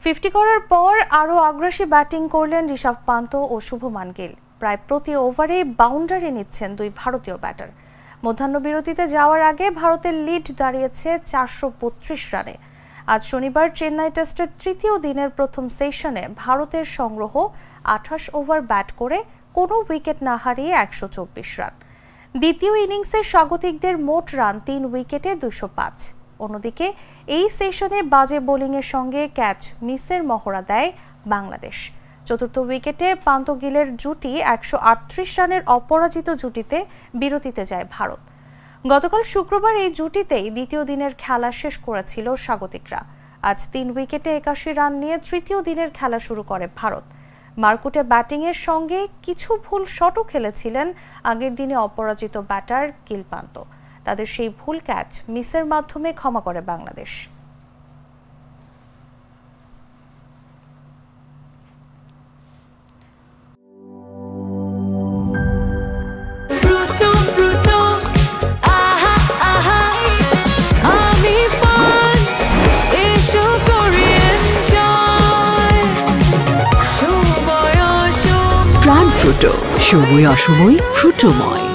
50 করার পর আরও আগ্রাসী ব্যাটিং করলেন ঋষভ পান্ত ও শুভমান গিল। প্রায় প্রতি ওভারে বাউন্ডারি নিচ্ছেন দুই ভারতীয় ব্যাটার। মধ্যাহ্নবিরতিতে যাওয়ার আগে ভারতের লিড দাঁড়িয়েছে 432 রানে। আজ শনিবার চেন্নাই টেস্টের তৃতীয় দিনের প্রথম সেশনে ভারতের সংগ্রহ 28 ওভার ব্যাট করে কোনো উইকেট না হারিয়ে 124 রান। দ্বিতীয় ইনিংসে স্বাগতিকদের মোট রান 3 উইকেটে 205। অন্যদিকে এই সেশনে বাজে বোলিংয়ের সঙ্গে ক্যাচ মিসের মহড়া দেয় বাংলাদেশ। চতুর্থ উইকেটে পান্ত গিলের জুটি 138 রানের অপরাজিত জুটিতে বিরতিতে যায় ভারত। গতকাল শুক্রবার এই জুটিতেই দ্বিতীয় দিনের খেলা শেষ করেছিল স্বাগতিকরা। আজ 3 উইকেটে 81 রান নিয়ে তৃতীয় দিনের খেলা শুরু করে ভারত। মারকুটে ব্যাটিংয়ের সঙ্গে কিছু ভুল শটও খেলেছিলেন আগের দিনে অপরাজিত ব্যাটার গিল পান্ত। তাদের সেই ভুল ক্যাচ মিসের মাধ্যমে ক্ষমা করে বাংলাদেশ। প্রাণ ফ্রুটো, সময় অসময় ফ্রুটোময়।